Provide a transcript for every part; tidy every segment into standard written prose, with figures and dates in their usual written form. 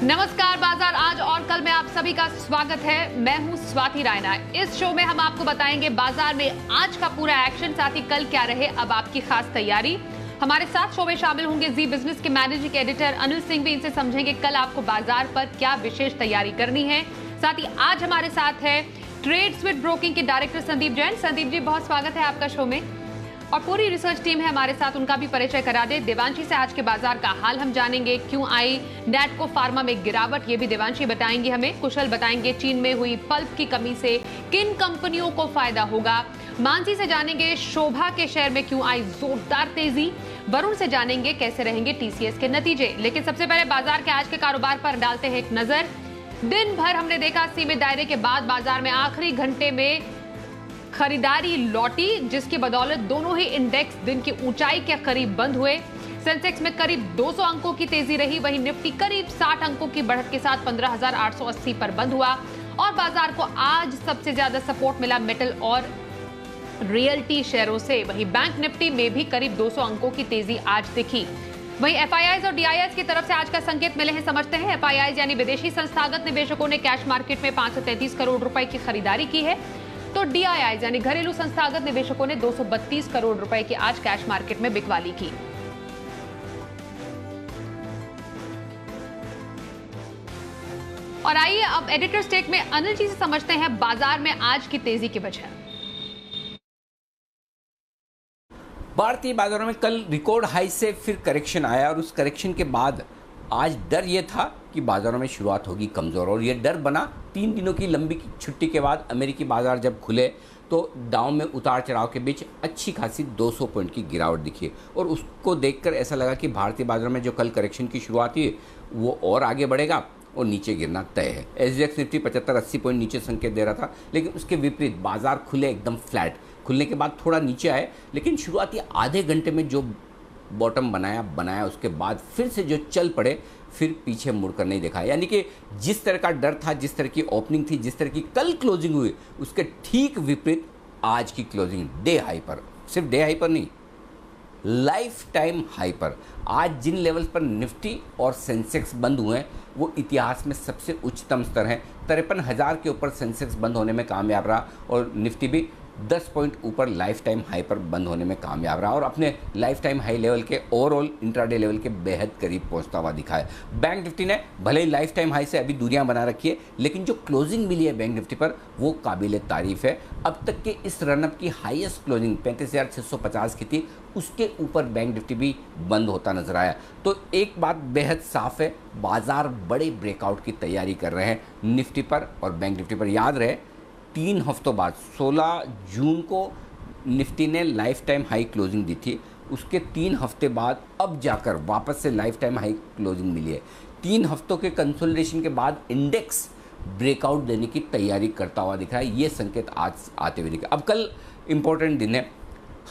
नमस्कार बाजार आज और कल में आप सभी का स्वागत है। मैं हूं स्वाति रायना। इस शो में हम आपको बताएंगे बाजार में आज का पूरा एक्शन, साथ ही कल क्या रहे अब आपकी खास तैयारी। हमारे साथ शो में शामिल होंगे जी बिजनेस के मैनेजिंग एडिटर अनिल सिंह भी। इनसे समझेंगे कल आपको बाजार पर क्या विशेष तैयारी करनी है। साथ ही आज हमारे साथ है ट्रेडस्विट ब्रोकिंग के डायरेक्टर संदीप जैन। संदीप जी बहुत स्वागत है आपका शो में। और पूरी रिसर्च टीम है हमारे साथ, उनका भी परिचय करा दे। देवांशी से आज के बाजार का हाल हम जानेंगे, क्यों आई नैटको फार्मा में गिरावट, ये भी देवांशी बताएंगे हमें। कुशल बताएंगे चीन में हुई पल्प की कमी से किन कंपनियों को फायदा होगा। मानसी से जानेंगे शोभा के शेयर में क्यों आई जोरदार तेजी। वरुण से जानेंगे कैसे रहेंगे टीसीएस के नतीजे। लेकिन सबसे पहले बाजार के आज के कारोबार पर डालते हैं एक नजर। दिन भर हमने देखा सीमित दायरे के बाद बाजार में आखिरी घंटे में खरीदारी लौटी, जिसकी बदौलत दोनों ही इंडेक्स दिन की ऊंचाई के करीब बंद हुए। सेंसेक्स में करीब 200 अंकों की तेजी रही, वहीं निफ्टी करीब 60 अंकों की बढ़त के साथ 15,880 पर बंद हुआ। और बाजार को आज सबसे ज्यादा सपोर्ट मिला मेटल और रियल्टी शेयरों से। वहीं बैंक निफ्टी में भी करीब 200 अंकों की तेजी आज दिखी। वहीं एफआईआईज और डीआईआईज की तरफ से आज का संकेत मिले हैं, समझते हैं। एफआईआईज यानी विदेशी संस्थागत निवेशकों ने कैश मार्केट में 533 करोड़ रुपए की खरीदारी की है, तो डीआईआईज यानी घरेलू संस्थागत निवेशकों ने 232 करोड़ रुपए की आज कैश मार्केट में बिकवाली की। और आइए अब एडिटर स्टेक में अनिल जी से समझते हैं बाजार में आज की तेजी की वजह। भारतीय बाजारों में कल रिकॉर्ड हाई से फिर करेक्शन आया और उस करेक्शन के बाद आज डर ये था कि बाजारों में शुरुआत होगी कमज़ोर, और ये डर बना 3 दिनों की लंबी छुट्टी के बाद। अमेरिकी बाजार जब खुले तो डाउ में उतार चढ़ाव के बीच अच्छी खासी 200 पॉइंट की गिरावट दिखी, और उसको देखकर ऐसा लगा कि भारतीय बाजारों में जो कल करेक्शन की शुरुआत हुई वो और आगे बढ़ेगा और नीचे गिरना तय है। एसजीएक्स निफ्टी 75-80 पॉइंट नीचे संकेत दे रहा था, लेकिन उसके विपरीत बाजार खुले एकदम फ्लैट। खुलने के बाद थोड़ा नीचे आए, लेकिन शुरुआती आधे घंटे में जो बॉटम बनाया उसके बाद फिर से जो चल पड़े, फिर पीछे मुड़कर नहीं देखा। यानी कि जिस तरह का डर था, जिस तरह की ओपनिंग थी, जिस तरह की कल क्लोजिंग हुई, उसके ठीक विपरीत आज की क्लोजिंग डे हाई पर, सिर्फ डे हाई पर नहीं, लाइफ टाइम हाई पर। आज जिन लेवल्स पर निफ्टी और सेंसेक्स बंद हुए हैं वो इतिहास में सबसे उच्चतम स्तर है। 53,000 के ऊपर सेंसेक्स बंद होने में कामयाब रहा, और निफ्टी भी 10 पॉइंट ऊपर लाइफ टाइम हाई पर बंद होने में कामयाब रहा, और अपने लाइफ टाइम हाई लेवल के ओवरऑल इंट्राडे लेवल के बेहद करीब पहुंचता हुआ दिखा है। बैंक निफ्टी ने भले ही लाइफ टाइम हाई से अभी दूरियां बना रखी है, लेकिन जो क्लोजिंग मिली है बैंक निफ्टी पर वो काबिल तारीफ है। अब तक के इस रनअप की हाईएस्ट क्लोजिंग 35,650 की थी, उसके ऊपर बैंक निफ्टी भी बंद होता नजर आया। तो एक बात बेहद साफ है, बाजार बड़े ब्रेकआउट की तैयारी कर रहे हैं निफ्टी पर और बैंक निफ्टी पर। याद रहे 3 हफ्तों बाद 16 जून को निफ्टी ने लाइफ टाइम हाई क्लोजिंग दी थी, उसके 3 हफ्ते बाद अब जाकर वापस से लाइफ टाइम हाई क्लोजिंग मिली है। 3 हफ्तों के कंसोलिडेशन के बाद इंडेक्स ब्रेकआउट देने की तैयारी करता हुआ दिख रहा है। ये संकेत आज आते हुए दिखे। अब कल इंपॉर्टेंट दिन है,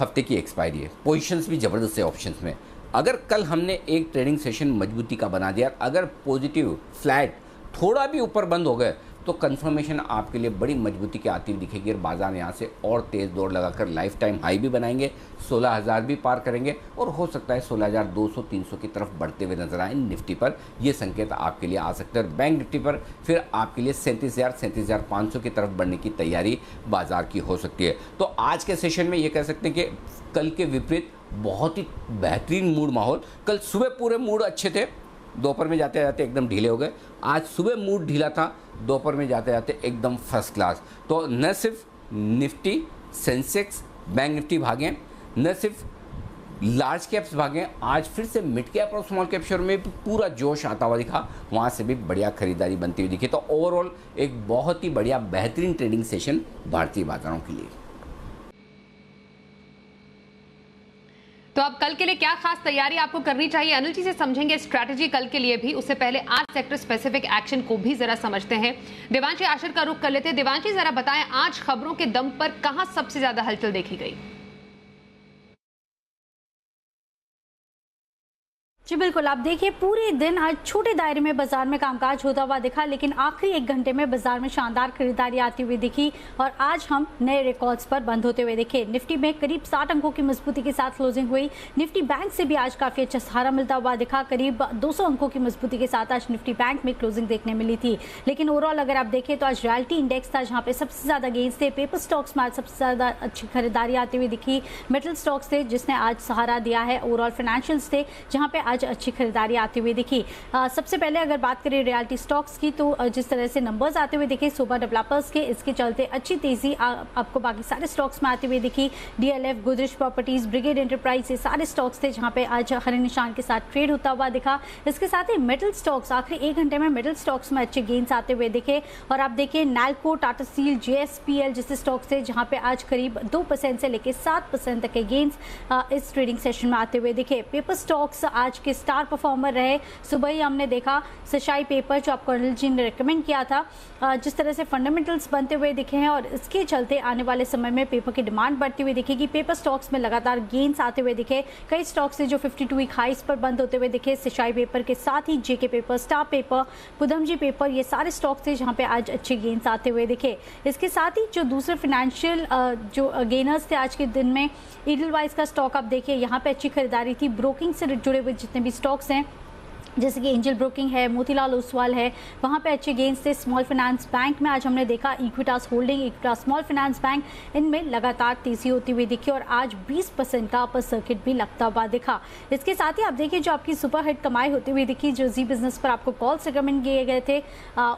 हफ्ते की एक्सपायरी है, पोजीशंस भी ज़बरदस्त है ऑप्शंस में। अगर कल हमने एक ट्रेडिंग सेशन मजबूती का बना दिया, अगर पॉजिटिव फ्लैट थोड़ा भी ऊपर बंद हो गए तो कंफर्मेशन आपके लिए बड़ी मजबूती की आती हुई दिखेगी, और बाजार यहाँ से और तेज़ दौड़ लगाकर लाइफ टाइम हाई भी बनाएंगे, 16,000 भी पार करेंगे, और हो सकता है 16,200-300 की तरफ बढ़ते हुए नजर आए निफ्टी पर। ये संकेत आपके लिए आ सकते हैं। और बैंक निफ्टी पर फिर आपके लिए 37,000-37,500 की तरफ बढ़ने की तैयारी बाजार की हो सकती है। तो आज के सेशन में ये कह सकते हैं कि कल के विपरीत बहुत ही बेहतरीन मूड माहौल। कल सुबह पूरे मूड अच्छे थे, दोपहर में जाते जाते एकदम ढीले हो गए। आज सुबह मूड ढीला था, दोपहर में जाते जाते एकदम फर्स्ट क्लास। तो न सिर्फ निफ्टी, सेंसेक्स, बैंक निफ्टी भागे, न सिर्फ लार्ज कैप्स भागे, आज फिर से मिड कैप और स्मॉल कैप शेयर में भी पूरा जोश आता हुआ दिखा, वहाँ से भी बढ़िया खरीदारी बनती हुई दिखी। तो ओवरऑल एक बहुत ही बढ़िया बेहतरीन ट्रेडिंग सेशन भारतीय बाजारों के लिए। तो अब कल के लिए क्या खास तैयारी आपको करनी चाहिए, अनिल जी से समझेंगे स्ट्रैटेजी कल के लिए भी। उससे पहले आज सेक्टर स्पेसिफिक एक्शन को भी जरा समझते हैं। देवांशी आशिर का रुख कर लेते हैं। देवांशी जरा बताएं आज खबरों के दम पर कहां सबसे ज्यादा हलचल देखी गई। जी बिल्कुल, आप देखिए पूरे दिन आज छोटे दायरे में बाजार में कामकाज होता हुआ दिखा, लेकिन आखिरी 1 घंटे में बाजार में शानदार खरीदारी आती हुई दिखी और आज हम नए रिकॉर्ड्स पर बंद होते हुए दिखे। निफ्टी में करीब 60 अंकों की मजबूती के साथ क्लोजिंग हुई। निफ्टी बैंक से भी आज काफी अच्छा सहारा मिलता हुआ दिखा। करीब 200 अंकों की मजबूती के साथ आज निफ्टी बैंक में क्लोजिंग देखने मिली थी। लेकिन ओवरऑल अगर आप देखें तो आज रॉयल्टी इंडेक्स था जहां पे सबसे ज्यादा गेन्स थे। पेपर स्टॉक्स में आज सबसे ज्यादा अच्छी खरीदारी आती हुई दिखी। मेटल स्टॉक्स थे जिसने आज सहारा दिया है। ओवरऑल फाइनेंशियल्स थे जहां पे आज अच्छी खरीदारी आती हुई दिखी। सबसे पहले अगर बात करें रियल्टी स्टॉक्स की तो जिस तरह से नंबर्स आते हुए दिखे सुबह डेवलपर्स के, इसके चलते अच्छी तेजी आपको बाकी सारे स्टॉक्स में आती हुई दिखी। DLF, Godrej properties, brigade enterprise, ये सारे स्टॉक्स थे जहां पे आज हरे निशान के साथ ट्रेड होता हुआ दिखा। इसके साथ ही मेटल स्टॉक्स आखिरी 1 घंटे में मेटल स्टॉक्स में अच्छे गेन्स आते हुए दिखे। और आप देखिए नैल्को, टाटा स्टील, जेएसपीएल जैसे स्टॉक्स थे जहां पे आज करीब 2% से लेकर 7% तक के गेन्स इस ट्रेडिंग सेशन में आते हुए दिखे। पेपर स्टॉक्स आज के स्टार परफॉर्मर रहे। सुबह ही हमने देखा सशाई पेपर जो आपको अनिल जी ने रेकमेंड किया था, जिस तरह से फंडामेंटल्स बनते हुए दिखे हैं और इसके चलते आने वाले समय में पेपर की डिमांड बढ़ती हुई दिखेगी। पेपर स्टॉक्स में लगातार गेन्स आते हुए दिखे। कई स्टॉक्स जो 52 वीक हाइस पर बंद होते हुए दिखे। सशाई पेपर के साथ ही जेके पेपर, स्टार पेपर, पुदमजी पेपर, ये सारे स्टॉक्स थे जहां पे आज अच्छे गेन्स आते हुए दिखे। इसके साथ ही जो दूसरे फाइनेंशियल जो गेनर्स थे आज के दिन में, ईडलवाइज का स्टॉक आप देखिए यहाँ पे अच्छी खरीदारी थी। ब्रोकिंग से जुड़े हुए जितने भी स्टॉक्स हैं जैसे कि एंजल ब्रोकिंग है, मोतीलाल ओसवाल है, वहाँ पे अच्छे गेन्स थे। स्मॉल फाइनेंस बैंक में आज हमने देखा Equitas holding, Equitas small finance bank, इनमें लगातार तेजी होती हुई दिखी और आज 20% का अपर सर्किट भी लगता हुआ दिखा। इसके साथ ही आप देखिए जो आपकी सुपर हिट कमाई होती हुई दिखी, जो जी बिजनेस पर आपको कॉल्स रिकमेंड किए गए थे,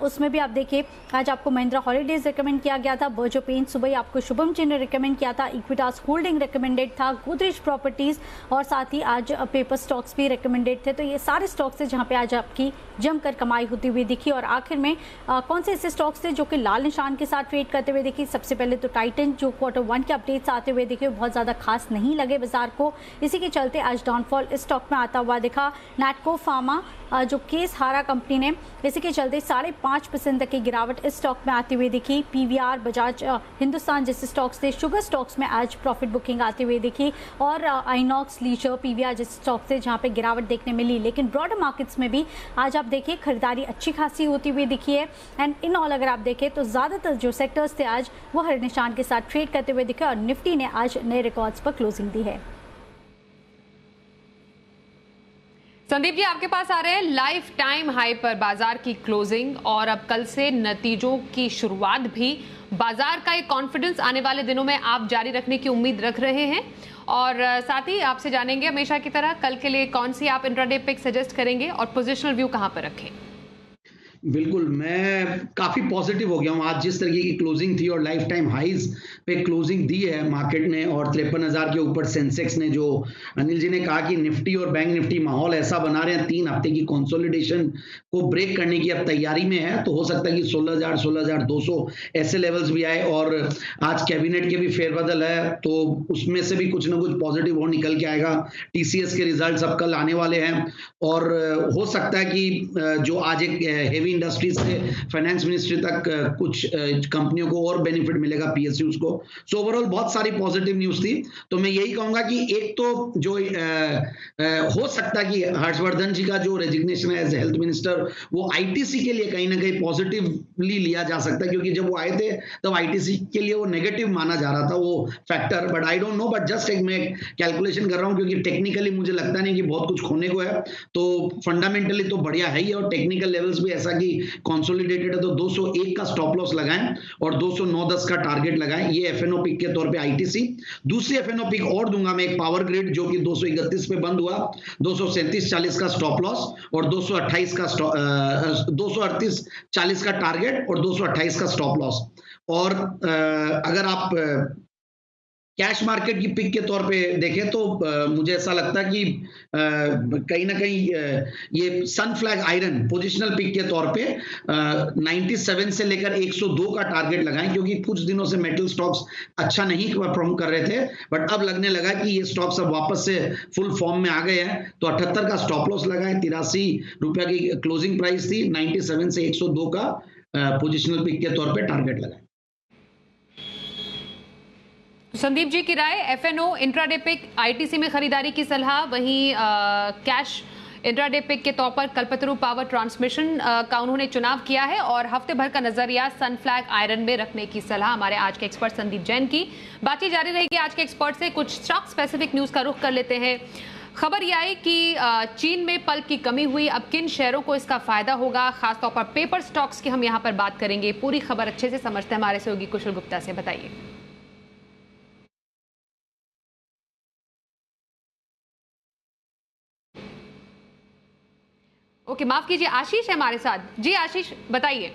उसमें भी आप देखिए आज आपको महिंद्रा हॉलीडेज रिकमेंड किया गया था। बर्जर पेंट सुबह ही आपको शुभम जी ने रिकमेंड किया था। इक्विटास होल्डिंग रिकमेंडेड था, गोदरेज प्रॉपर्टीज और साथ ही आज पेपर स्टॉक्स भी रिकमेंडेड थे। तो ये सारे स्टॉक्स थे जहाँ पे आज आपकी जमकर कमाई होती हुई दिखी। और आखिर में कौन से ऐसे स्टॉक्स थे जो कि लाल निशान के साथ ट्रेड करते हुए दिखी? सबसे पहले तो टाइटन जो Q1 के अपडेट्स आते हुए दिखे बहुत ज़्यादा खास नहीं लगे बाजार को, इसी के चलते आज डाउनफॉल इस स्टॉक में आता हुआ दिखा। नैटको फार्मा जो केस हारा कंपनी ने, इसी के चलते 5.5% तक की गिरावट इस स्टॉक में आती हुई दिखी। पीवीआर, बजाज हिंदुस्तान जैसे स्टॉक्स थे। शुगर स्टॉक्स में आज प्रॉफिट बुकिंग आती हुई दिखी और आइनॉक्स, लीचर, पीवीआर जैसे स्टॉक्स थे जहाँ पे गिरावट देखने मिली। लेकिन ब्रॉडर मार्केट्स में भी आज आप देखिए खरीदारी अच्छी खासी होती हुई दिखी है। एंड इन ऑल अगर आप देखें तो ज़्यादातर जो सेक्टर्स थे आज वो हरे निशान के साथ ट्रेड करते हुए दिखे और निफ्टी ने आज नए रिकॉर्ड्स पर क्लोजिंग दी है। संदीप जी आपके पास आ रहे हैं लाइफ टाइम हाई पर बाजार की क्लोजिंग और अब कल से नतीजों की शुरुआत भी। बाजार का एक कॉन्फिडेंस आने वाले दिनों में आप जारी रखने की उम्मीद रख रहे हैं और साथ ही आपसे जानेंगे हमेशा की तरह कल के लिए कौन सी आप इंट्राडे पिक सजेस्ट करेंगे और पोजिशनल व्यू कहां पर रखें? बिल्कुल, मैं काफ़ी पॉजिटिव हो गया हूँ। आज जिस तरीके की क्लोजिंग थी और लाइफ टाइम हाइज पे क्लोजिंग दी है मार्केट ने और 53,000 के ऊपर सेंसेक्स ने, जो अनिल जी ने कहा कि निफ्टी और बैंक निफ्टी माहौल ऐसा बना रहे हैं 3 हफ्ते की कंसोलिडेशन को ब्रेक करने की अब तैयारी में है, तो हो सकता है कि 16,000 16,200 ऐसे लेवल्स भी आए। और आज कैबिनेट के भी फेरबदल है तो उसमें से भी कुछ ना कुछ पॉजिटिव और निकल के आएगा। टीसीएस के रिजल्ट अब कल आने वाले हैं और हो सकता है कि जो आज एक हेवी इंडस्ट्रीज से फाइनेंस मिनिस्ट्री तक कुछ कंपनियों को और बेनिफिट मिलेगा, पीएसयूज को। सो ओवरऑल बहुत सारी पॉजिटिव न्यूज थी। तो मैं यही कहूंगा कि एक तो जो हो सकता है कि हर्षवर्धन जी का जो रेजिग्नेशन है एज हेल्थ मिनिस्टर, वो आईटीसी के लिए कहीं ना कहीं पॉजिटिवली लिया जा सकता है, क्योंकि जब वो आए थे तब आईटीसी के लिए वो नेगेटिव माना जा रहा था वो factor. But I don't know, but just एक मैं कैलकुलेशन कर रहा हूं क्योंकि टेक्निकली मुझे लगता नहीं कि बहुत कुछ खोने को है। तो फंडामेंटली तो बढ़िया है ही और टेक्निकल लेवल्स भी ऐसा कि कंसोलिडेटेड है, तो 201 का स्टॉप लॉस लगाएं और 209.10 का टारगेट लगाएं। ये एफएनओ पिक के तौर पे आईटीसी। दूसरी एफएनओ पिक और दूंगा मैं, एक पावर ग्रिड जो कि 231 पे बंद हुआ, 237.40 का स्टॉप लॉस और 238.40 का टारगेट और 228 का स्टॉप लॉस। और अगर आप कैश मार्केट की पिक के तौर पे देखें तो मुझे ऐसा लगता है कि कहीं ना कहीं ये सनफ्लैग आयरन पोजिशनल पिक के तौर पे 97 से लेकर 102 का टारगेट लगाएं, क्योंकि कुछ दिनों से मेटल स्टॉक्स अच्छा नहीं परफॉर्म कर रहे थे, बट अब लगने लगा कि ये स्टॉक्स अब वापस से फुल फॉर्म में आ गए हैं। तो 78 का स्टॉप लॉस लगाएं। 83 रुपया की क्लोजिंग प्राइस थी। 97 से 102 का पोजिशनल पिक के तौर पे टारगेट लगाएं। संदीप जी की राय, एफएनओ इंट्राडे पिक, आईटीसी में खरीदारी की सलाह, वहीं कैश इंट्राडे पिक के तौर पर कल्पतरू पावर ट्रांसमिशन का उन्होंने चुनाव किया है और हफ्ते भर का नजरिया सनफ्लैग आयरन में रखने की सलाह हमारे आज के एक्सपर्ट संदीप जैन की। बातचीत जारी रहेगी आज के एक्सपर्ट से। कुछ स्टॉक स्पेसिफिक न्यूज का रुख कर लेते हैं। खबर यह आई कि चीन में पल्प की कमी हुई, अब किन शेयरों को इसका फायदा होगा, खासतौर पर पेपर स्टॉक्स की हम यहां पर बात करेंगे। पूरी खबर अच्छे से समझते हैं हमारे सहयोगी कुशल गुप्ता से, बताइए। ओके, माफ कीजिए, आशीष है हमारे साथ। जी आशीष, बताइए।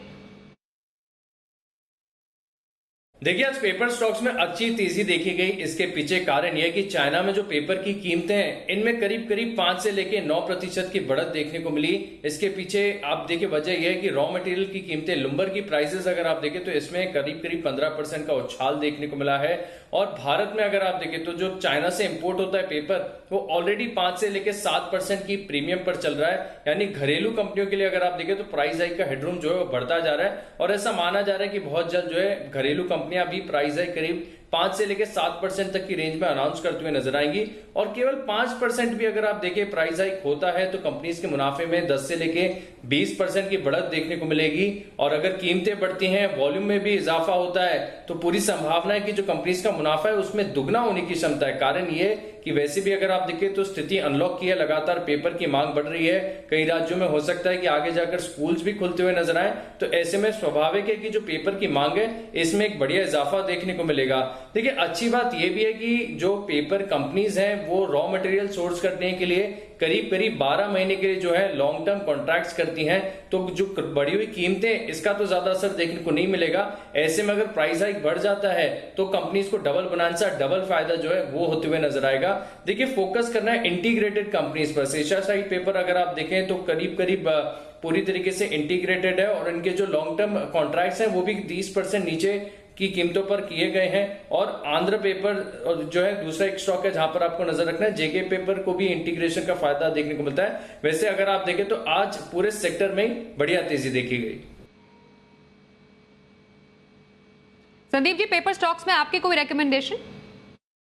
देखिए, आज पेपर स्टॉक्स में अच्छी तेजी देखी गई। इसके पीछे कारण यह कि चाइना में जो पेपर की कीमतें हैं, इनमें करीब करीब 5 से लेके 9% की बढ़त देखने को मिली। इसके पीछे आप देखिए वजह यह है कि रॉ मटेरियल की कीमतें, लुम्बर की प्राइसेस अगर आप देखें तो इसमें करीब करीब 15% का उछाल देखने को मिला है। और भारत में अगर आप देखें तो जो चाइना से इंपोर्ट होता है पेपर, वो ऑलरेडी 5 से लेकर 7% की प्रीमियम पर चल रहा है। यानी घरेलू कंपनियों के लिए अगर आप देखें तो प्राइस हाइक का हेडरूम जो है वो बढ़ता जा रहा है और ऐसा माना जा रहा है कि बहुत जल्द जो है घरेलू कंपनियां भी प्राइस हाइक करीब 5 से लेकर 7% तक की रेंज में अनाउंस करते हुए नजर आएंगी। और केवल 5% भी अगर आप देखें प्राइस हाइक होता है तो कंपनीज के मुनाफे में 10 से लेकर 20% की बढ़त देखने को मिलेगी। और अगर कीमतें बढ़ती हैं, वॉल्यूम में भी इजाफा होता है, तो पूरी संभावना है कि जो कंपनीज का मुनाफा है उसमें दुगना होने की क्षमता है। कारण ये कि वैसे भी अगर आप देखें तो स्थिति अनलॉक की है, लगातार पेपर की मांग बढ़ रही है। कई राज्यों में हो सकता है कि आगे जाकर स्कूल्स भी खुलते हुए नजर आए, तो ऐसे में स्वाभाविक है कि जो पेपर की मांग है इसमें एक बढ़िया इजाफा देखने को मिलेगा। देखिए, अच्छी बात यह भी है कि जो पेपर कंपनीज हैं वो रॉ मटेरियल सोर्स करने के लिए करीब करीब 12 महीने के लिए जो है लॉन्ग टर्म कॉन्ट्रैक्ट्स करती हैं, तो जो बढ़ी हुई कीमतें, इसका तो ज्यादा असर देखने को नहीं मिलेगा। ऐसे में अगर प्राइस हाइक बढ़ जाता है तो कंपनीज को डबल बोनंसा, डबल फायदा जो है वो होते हुए नजर आएगा। देखिए, फोकस करना है इंटीग्रेटेड कंपनीज पर। एशिया साइड पेपर अगर आप देखें तो करीब करीब पूरी तरीके से इंटीग्रेटेड है और इनके जो लॉन्ग टर्म कॉन्ट्रैक्ट्स हैं वो भी 30% नीचे की कीमतों पर किए गए हैं। और आंध्र पेपर जो है दूसरा एक स्टॉक है जहां पर आपको नजर रखना है। जेके पेपर को भी इंटीग्रेशन का फायदा देखने को मिलता है। वैसे अगर आप देखें तो आज पूरे सेक्टर में बढ़िया तेजी देखी गई। संदीप जी, पेपर स्टॉक्स में आपके कोई रिकमेंडेशन?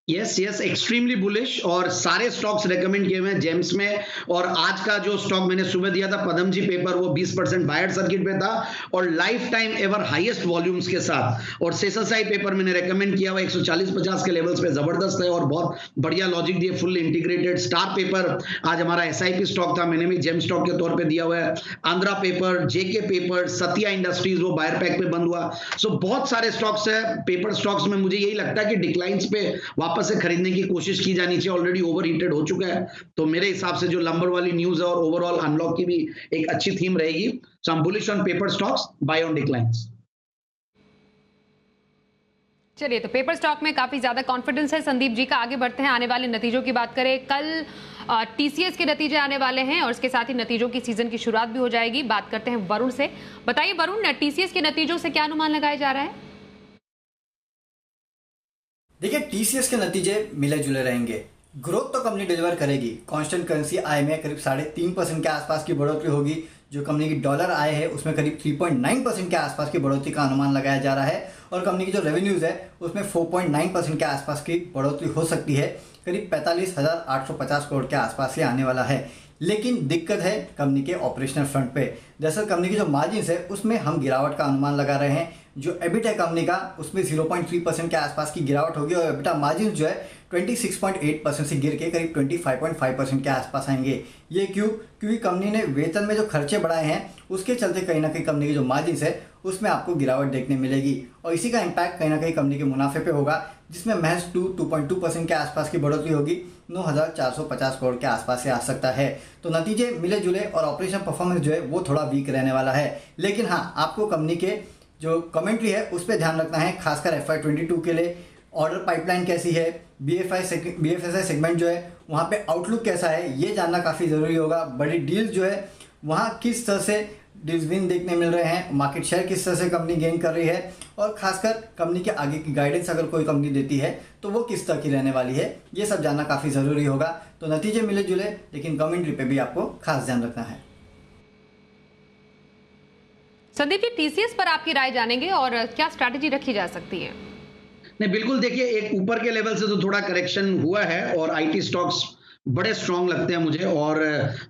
यस, एक्सट्रीमली बुलिश और सारे स्टॉक्स रेकमेंड किए हुए हैं जेम्स में। और आज का जो स्टॉक मैंने सुबह दिया था पदमजी पेपर, वो 20% बायर सर्किट पे था और life time ever highest volumes के साथ। और सेसासाई पेपर मैंने रेकमेंड किया हुआ 140-50 के लेवल्स पे जबरदस्त है और बहुत बढ़िया लॉजिक दिए, फुल इंटीग्रेटेड। स्टार पेपर आज हमारा एसआईपी स्टॉक था, मैंने भी जेम स्टॉक के तौर पर दिया हुआ है। आंध्रा पेपर, जेके पेपर, सत्या इंडस्ट्रीज वो बायर पैक पे बंद हुआ। सो बहुत सारे स्टॉक्स है पेपर स्टॉक्स में। मुझे यही लगता है कि डिक्लाइंस पे वापस से खरीदने की कोशिश की जानी चाहिए, ऑलरेडी ओवर हीटेड हो चुका है। तो मेरे हिसाब से जो लंबर वाली न्यूज है और ओवरऑल अनलॉक की भी एक अच्छी थीम रहेगी। So I am bullish on paper stocks, buy on declines. चलिए, तो पेपर स्टॉक में काफी ज्यादा कॉन्फिडेंस है संदीप जी का। आगे बढ़ते हैं, आने वाले नतीजों की बात करें। कल टीसीएस के नतीजे आने वाले हैं और इसके साथ ही नतीजों की सीजन की शुरुआत भी हो जाएगी। बात करते हैं वरुण से। बताइए वरुण, टीसीएस के नतीजों से क्या अनुमान लगाया जा रहा है? देखिए, टीसीएस के नतीजे मिले जुले रहेंगे। ग्रोथ तो कंपनी डिलीवर करेगी। कांस्टेंट करेंसी आय में करीब 3.5% के आसपास की बढ़ोतरी होगी। जो कंपनी की डॉलर आय है उसमें करीब 3.9% के आसपास की बढ़ोतरी का अनुमान लगाया जा रहा है। और कंपनी की जो रेवेन्यूज है उसमें 4.9% के आसपास की बढ़ोतरी हो सकती है। करीब 45,850 करोड़ के आसपास से आने वाला है। लेकिन दिक्कत है कंपनी के ऑपरेशनल फ्रंट पे। दरअसल कंपनी की जो मार्जिन है उसमें हम गिरावट का अनुमान लगा रहे हैं। जो एबिट है कंपनी का उसमें 0.3% के आसपास की गिरावट होगी और एबिटा मार्जिन जो है 26.8% से गिर के करीब 25.5% के आसपास आएंगे। ये क्योंकि कंपनी ने वेतन में जो खर्चे बढ़ाए हैं उसके चलते कहीं ना कहीं कंपनी की जो मार्जिन है उसमें आपको गिरावट देखने मिलेगी और इसी का इम्पैक्ट कहीं ना कहीं कंपनी के मुनाफे पे होगा, जिसमें महज 2.2% के आसपास की बढ़ोतरी होगी। 9,450 करोड़ के आसपास से आ सकता है। तो नतीजे मिले जुले और ऑपरेशन परफॉर्मेंस जो है वो थोड़ा वीक रहने वाला है। लेकिन हाँ, आपको कंपनी के जो कमेंट्री है उस पर ध्यान रखना है, खासकर FY22 के लिए। ऑर्डर पाइपलाइन कैसी है, BFSI सेगमेंट जो है वहाँ पे आउटलुक कैसा है, ये जानना काफ़ी ज़रूरी होगा। बड़ी डील जो है वहाँ किस तरह से डील्स विन देखने मिल रहे हैं, मार्केट शेयर किस तरह से कंपनी गेन कर रही है और खासकर कंपनी के आगे की गाइडेंस अगर कोई कंपनी देती है तो वो किस तरह की रहने वाली है, ये सब जानना काफ़ी ज़रूरी होगा। तो नतीजे मिले जुले लेकिन कमेंट्री पे भी आपको खास ध्यान रखना है। संदीप जी, टीसीएस पर आपकी राय जानेंगे और क्या स्ट्रैटेजी रखी जा सकती है? नहीं, बिल्कुल देखिए, एक ऊपर के लेवल से तो थोड़ा करेक्शन हुआ है और आईटी स्टॉक्स बड़े स्ट्रांग लगते हैं मुझे। और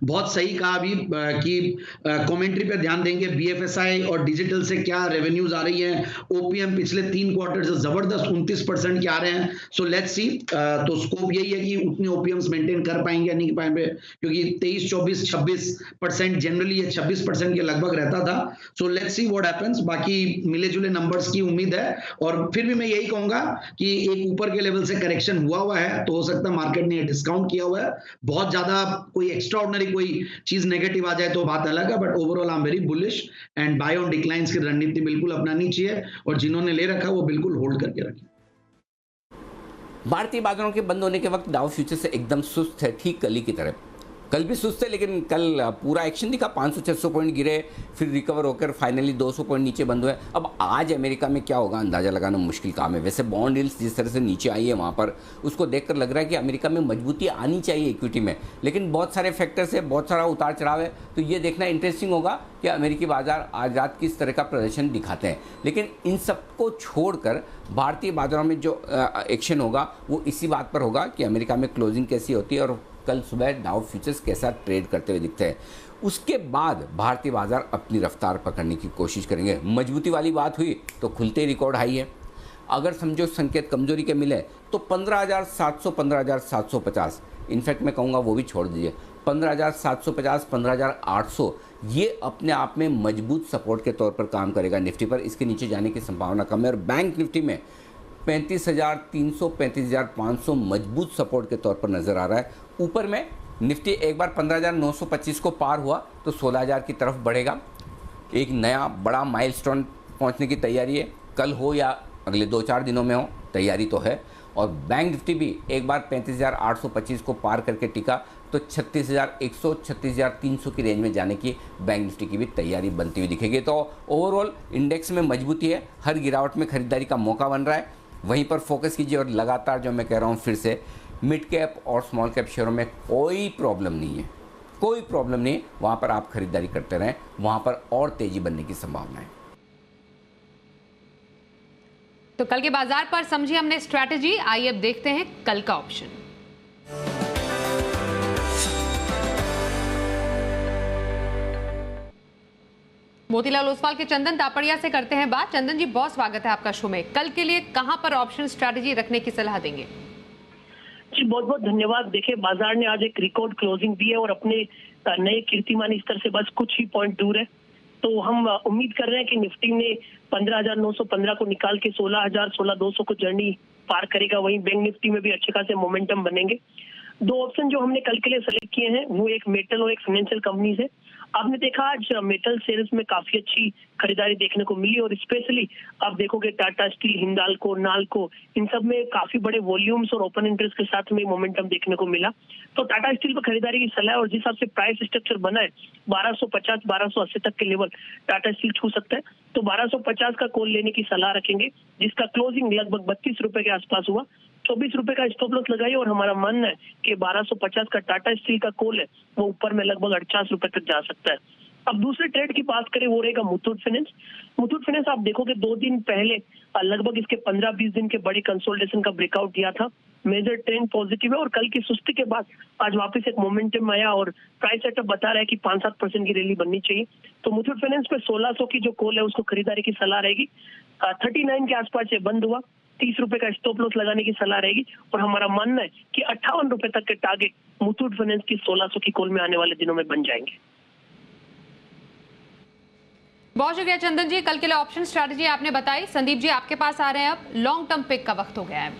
बहुत सही कहा अभी कि कमेंट्री पे ध्यान देंगे, बीएफएसआई और डिजिटल से क्या रेवेन्यूज आ रही हैं। ओपीएम पिछले 3 क्वार्टर से जबरदस्त 29% के आ रहे हैं। सो लेट्स सी, तो स्कोप यही है कि उतने ओपीएम्स मेंटेन कर पाएंगे या नहीं पाएंगे, क्योंकि 23, 24, 26% जनरली ये 26% के लगभग रहता था। So let's see what happens. बाकी मिले जुले नंबर्स की उम्मीद है। और फिर भी मैं यही कहूंगा कि एक ऊपर के लेवल से करेक्शन हुआ है, तो हो सकता है मार्केट ने डिस्काउंट किया हुआ है। बहुत ज्यादा कोई एक्स्ट्राऑर्डिनरी कोई चीज नेगेटिव आ जाए तो बात अलग है, but overall I am very bullish and buy on declines की रणनीति बिल्कुल अपनानी चाहिए, और जिन्होंने ले रखा वो बिल्कुल होल्ड करके रखें। भारतीय बाजारों के बंद होने के वक्त डाउ फ्यूचर से एकदम सुस्त है, ठीक कल ही की तरह। कल भी सुस्त है, लेकिन कल पूरा एक्शन दिखा, 500-600 पॉइंट गिरे, फिर रिकवर होकर फाइनली 200 पॉइंट नीचे बंद हुए। अब आज अमेरिका में क्या होगा अंदाज़ा लगाना मुश्किल काम है। वैसे बॉन्ड यील्ड्स जिस तरह से नीचे आई है वहाँ पर, उसको देखकर लग रहा है कि अमेरिका में मजबूती आनी चाहिए इक्विटी में, लेकिन बहुत सारे फैक्टर्स है, बहुत सारा उतार चढ़ाव है। तो ये देखना इंटरेस्टिंग होगा कि अमेरिकी बाजार आज रात किस तरह का प्रदर्शन दिखाते हैं। लेकिन इन सबको छोड़कर भारतीय बाजारों में जो एक्शन होगा वो इसी बात पर होगा कि अमेरिका में क्लोजिंग कैसी होती है और कल सुबह डाउ फ्यूचर्स कैसा ट्रेड करते हुए दिखते हैं। उसके बाद भारतीय बाजार अपनी रफ्तार पकड़ने की कोशिश करेंगे। मजबूती वाली बात हुई तो खुलते रिकॉर्ड हाई है। अगर समझो संकेत कमजोरी के मिले तो 15,700, 15,750, इनफैक्ट मैं कहूँगा वो भी छोड़ दीजिए, 15,750, 15,800 ये अपने आप में मजबूत सपोर्ट के तौर पर काम करेगा निफ्टी पर। इसके नीचे जाने की संभावना कम है। और बैंक निफ्टी में 35,300, 35,500 मजबूत सपोर्ट के तौर पर नजर आ रहा है। ऊपर में निफ्टी एक बार 15,925 को पार हुआ तो 16,000 की तरफ बढ़ेगा। एक नया बड़ा माइलस्टोन पहुंचने की तैयारी है, कल हो या अगले 2-4 दिनों में हो, तैयारी तो है। और बैंक निफ्टी भी एक बार 35,825 को पार करके टिका तो 36,100, 36,300 की रेंज में जाने की बैंक निफ्टी की भी तैयारी बनती हुई दिखेगी। तो ओवरऑल इंडेक्स में मजबूती है, हर गिरावट में खरीदारी का मौका बन रहा है, वहीं पर फोकस कीजिए। और लगातार जो मैं कह रहा हूँ फिर से, मिड कैप और स्मॉल कैप शेयरों में कोई प्रॉब्लम नहीं है, कोई प्रॉब्लम नहीं है, वहाँ पर आप खरीदारी करते रहें, वहाँ पर और तेजी बनने की संभावना है। तो कल के बाजार पर समझी हमने स्ट्रैटेजी। आइए अब देखते हैं कल का ऑप्शन। मोतीलाल ओसवाल के चंदन तापड़िया से करते हैं बात। चंदन जी, बहुत स्वागत है आपका शो में। कल के लिए कहां पर ऑप्शन स्ट्रैटेजी रखने की सलाह देंगे? जी बहुत बहुत धन्यवाद। देखिए, बाजार ने आज एक रिकॉर्ड क्लोजिंग दी है और अपने नए कीर्तिमान स्तर से बस कुछ ही पॉइंट दूर है। तो हम उम्मीद कर रहे हैं कि निफ्टी ने 15,915 को निकाल के 16,000, 16,200 को जर्नी पार करेगा। वहीं बैंक निफ्टी में भी अच्छे खासे मोमेंटम बनेंगे। दो ऑप्शन जो हमने कल के लिए सेलेक्ट किए हैं वो एक मेटल और एक फाइनेंशियल कंपनीज है। आपने देखा आज मेटल शेयर्स में काफी अच्छी खरीदारी देखने को मिली और स्पेशली आप देखोगे टाटा स्टील, हिंदाल्को, नाल्को, इन सब में काफी बड़े वॉल्यूम्स और ओपन इंटरेस्ट के साथ में मोमेंटम देखने को मिला। तो टाटा स्टील पर खरीदारी की सलाह और जिस हिसाब से प्राइस स्ट्रक्चर बना है 1250, 1280 तक के लेवल टाटा स्टील छू सकता है। तो 1250 का कॉल लेने की सलाह रखेंगे, जिसका क्लोजिंग लगभग 32 रुपए के आसपास हुआ। 24 रुपए का स्टॉप लॉस लगाइए और हमारा मानना है कि 1250 का टाटा स्टील का कॉल है वो ऊपर में लगभग 48 रुपए तक जा सकता है। अब दूसरे ट्रेड की बात करें वो रहेगा मुथूट फाइनेंस। मुथूट फाइनेंस आप देखोगे 2 दिन पहले लगभग इसके 15-20 दिन के बड़े कंसोलिडेशन का ब्रेकआउट दिया था। मेजर ट्रेंड पॉजिटिव है और कल की सुस्ती के बाद आज वापस एक मोमेंटम आया और प्राइस सेटअप बता रहा है कि 5-7% की रैली बननी चाहिए। तो मुथूट फाइनेंस पे 1600 की जो कॉल है उसको खरीदारी की सलाह रहेगी। 39 के आसपास ये बंद हुआ, 30 रुपए का स्टॉप लॉस लगाने की सलाह रहेगी और हमारा मानना है कि 58 रुपए तक के टारगेट मुथूट फाइनेंस की 1600 की कॉल में आने वाले दिनों में बन जाएंगे। बहुत शुक्रिया चंदन जी, कल के लिए ऑप्शन स्ट्रैटेजी आपने बताई। संदीप जी आपके पास आ रहे हैं, अब लॉन्ग टर्म पिक का वक्त हो गया है।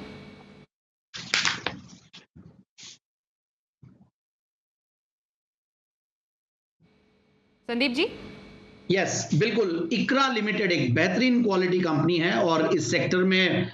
संदीप जी। यस, बिल्कुल। इकरा लिमिटेड एक बेहतरीन क्वालिटी कंपनी है और इस सेक्टर में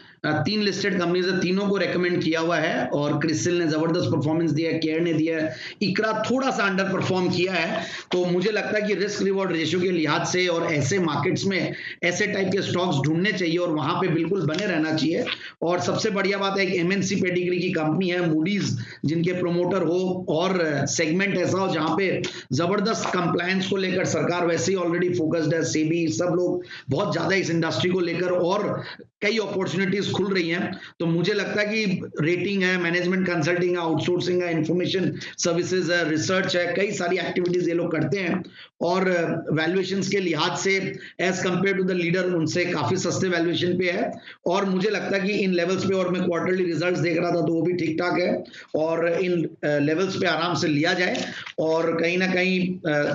3 लिस्टेड कंपनीज है, तीनों को रेकमेंड किया हुआ है और क्रिसिल ने जबरदस्त परफॉर्मेंस दिया है, केयर ने दिया है, इकरा थोड़ा सा अंडर परफॉर्म किया है। तो मुझे लगता है कि रिस्क रिवॉर्ड रेशियो के लिहाज से और ऐसे मार्केट्स में ऐसे टाइप के स्टॉक्स ढूंढने चाहिए और वहां पे बिल्कुल बने रहना चाहिए। और सबसे बढ़िया बात है एक एमएनसी पेडिग्री की कंपनी है, मूडीज जिनके प्रोमोटर हो और सेगमेंट ऐसा हो जहां पे जबरदस्त कंप्लायंस को लेकर सरकार वैसे ही ऑलरेडी फोकस्ड है, सेबी सब लोग बहुत ज्यादा इस इंडस्ट्री को लेकर और कई अपॉर्चुनिटीज खुल रही हैं, तो मुझे लगता है कि रेटिंग है, मैनेजमेंट कंसल्टिंग है, आउटसोर्सिंग है, इंफॉर्मेशन सर्विसेज है, रिसर्च है, कई सारी एक्टिविटीज ये लोग करते हैं और वैल्यूएशंस के लिहाज से as compared to the leader उनसे काफी सस्ते वैल्यूएशन पे है। और मुझे लगता है कि इन लेवल्स पे, और मैं क्वार्टरली रिजल्ट्स देख रहा था तो वो भी ठीक ठाक है, और इन लेवल्स पे आराम से लिया जाए और कहीं ना कहीं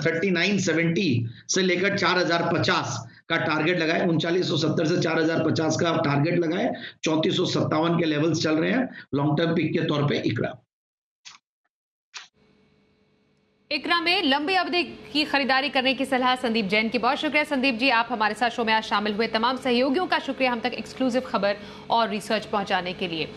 3970 से लेकर 4050 का टारगेट लगाए, 3970 से 4050 का टारगेट लगाए, 3457 के लेवल्स चल रहे हैं लॉन्ग टर्म पिक के तौर पे इकरा। इकरा में लंबी अवधि की खरीदारी करने की सलाह संदीप जैन की। बहुत शुक्रिया संदीप जी, आप हमारे साथ शो में आज शामिल हुए। तमाम सहयोगियों का शुक्रिया हम तक एक्सक्लूसिव खबर और रिसर्च पहुंचाने के लिए।